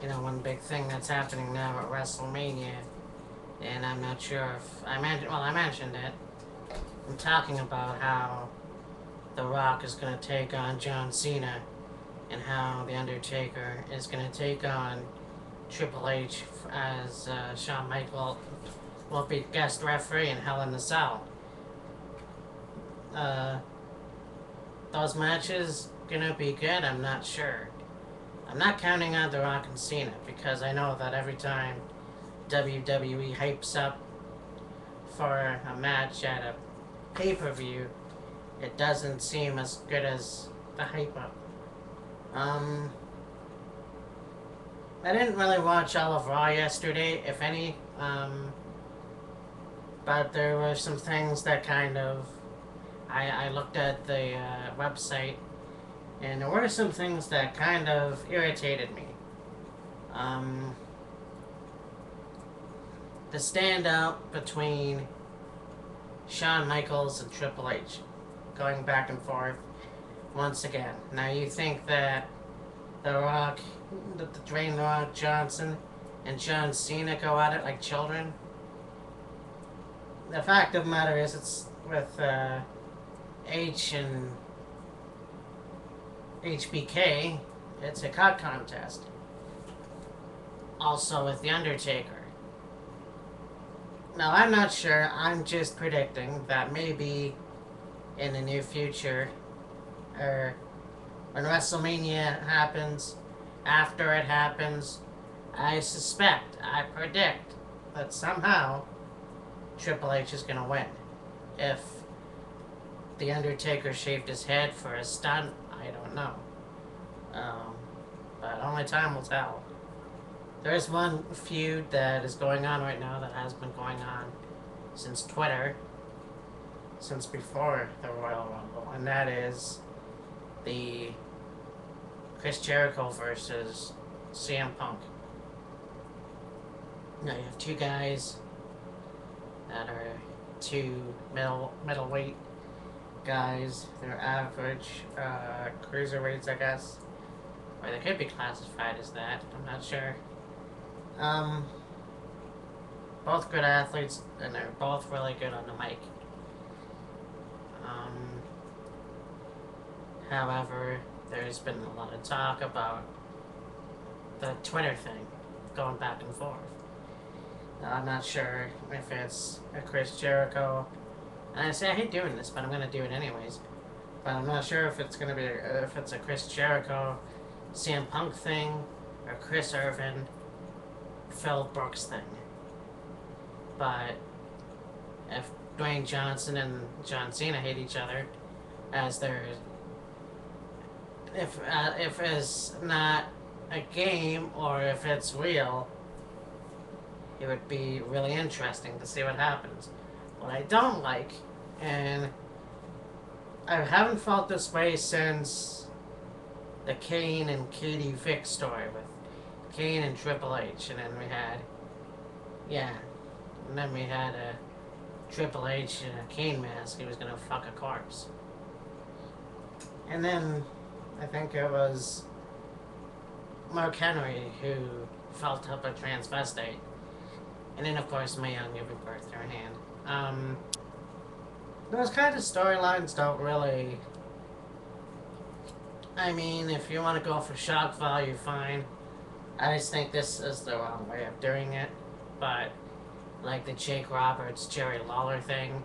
you know, one big thing that's happening now at WrestleMania, and I'm not sure if I mentioned it. I'm talking about how The Rock is going to take on John Cena, and how The Undertaker is going to take on Triple H as Shawn Michaels will be guest referee in Hell in the Cell. Uh, those matches gonna be good? I'm not sure. I'm not counting on The Rock and Cena because I know that every time WWE hypes up for a match at a pay-per-view, it doesn't seem as good as the hype up. Um, I didn't really watch all of Raw yesterday, if any. But there were some things that kind of I looked at the website, and there were some things that kind of irritated me. Um, the standout between Shawn Michaels and Triple H, going back and forth once again. Now you think that The Rock, the Dwayne The Rock Johnson, and John Cena go at it like children? The fact of the matter is, it's with H and HBK, it's a cut contest. Also with The Undertaker. Now, I'm not sure. I'm just predicting that maybe in the near future, or when WrestleMania happens, after it happens, I predict that somehow Triple H is going to win. If The Undertaker shaved his head for a stunt, I don't know. But only time will tell. There's one feud that is going on right now that has been going on since Twitter, since before the Royal Rumble, and that is the Chris Jericho versus CM Punk. Now you have two guys that are two middleweight guys. They're average cruiserweights, I guess, or they could be classified as that. I'm not sure. Both good athletes, and they're both really good on the mic. However, there's been a lot of talk about the Twitter thing going back and forth. Now, I'm not sure if it's a Chris Jericho, and I say I hate doing this, but I'm gonna do it anyways. But I'm not sure if it's gonna be if it's a Chris Jericho, CM Punk thing, or Chris Irvin, Phil Brooks thing. But if Dwayne Johnson and John Cena hate each other, as they're if it's not a game or if it's real, it would be really interesting to see what happens. What I don't like, and I haven't felt this way since the Kane and Katie Vick story with Kane and Triple H, and then we had, a Triple H in a Kane mask. He was gonna fuck a corpse, and then I think it was Mark Henry who felt up a transvestite, and then of course Mae Young giving birth to her hand. Those kind of storylines don't really. I mean, if you want to go for shock value, fine. I just think this is the wrong way of doing it. But, like the Jake Roberts, Jerry Lawler thing,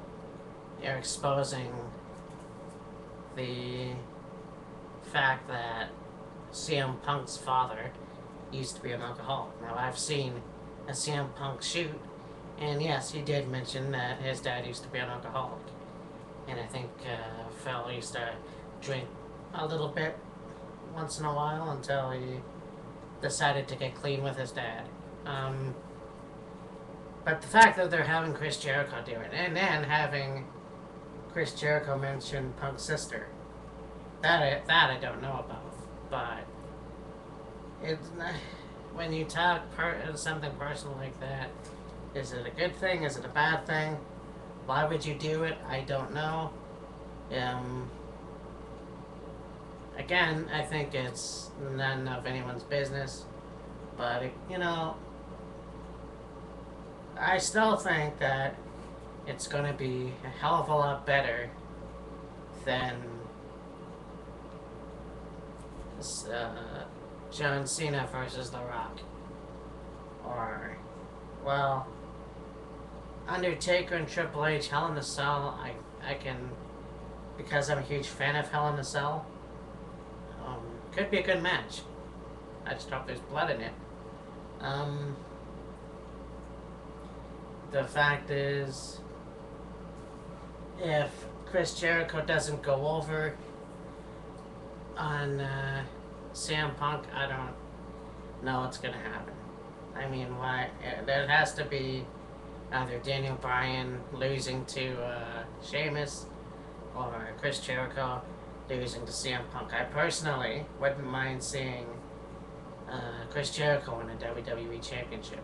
you're exposing the fact that CM Punk's father used to be an alcoholic. Now, I've seen a CM Punk shoot, and yes, he did mention that his dad used to be an alcoholic. And I think Phil used to drink a little bit once in a while until he decided to get clean with his dad. But the fact that they're having Chris Jericho do it, and then having Chris Jericho mention Punk's sister, that I don't know about. But it's when you talk something personal like that, is it a good thing? Is it a bad thing? Why would you do it? I don't know. Again, I think it's none of anyone's business. But, you know, I still think that it's going to be a hell of a lot better than John Cena versus The Rock. Or, well, Undertaker and Triple H, Hell in a Cell. I can, because I'm a huge fan of Hell in a Cell, could be a good match. I just hope there's blood in it. The fact is, if Chris Jericho doesn't go over on CM Punk, I don't know what's gonna happen. I mean, why? There has to be either Daniel Bryan losing to Sheamus or Chris Jericho losing to CM Punk. I personally wouldn't mind seeing Chris Jericho in a WWE Championship,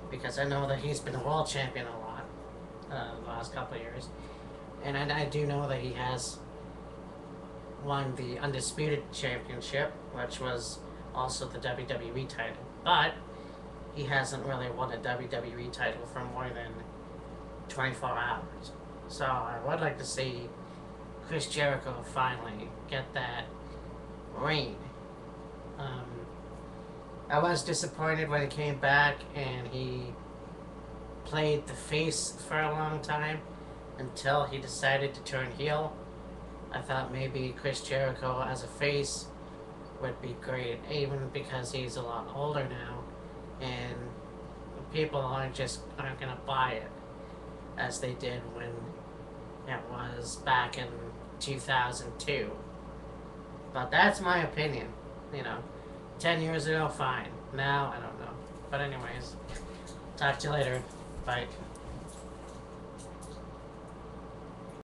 because I know that he's been a world champion a lot the last couple of years, and I do know that he has won the Undisputed Championship, which was also the WWE title, but he hasn't really won a WWE title for more than 24 hours. So I would like to see Chris Jericho finally get that reign. I was disappointed when he came back and he played the face for a long time until he decided to turn heel. I thought maybe Chris Jericho as a face would be great, even because he's a lot older now and people aren't gonna buy it as they did when it was back in 2002. But that's my opinion, you know. 10 years ago, fine. Now, I don't know. But anyways, talk to you later. Bye.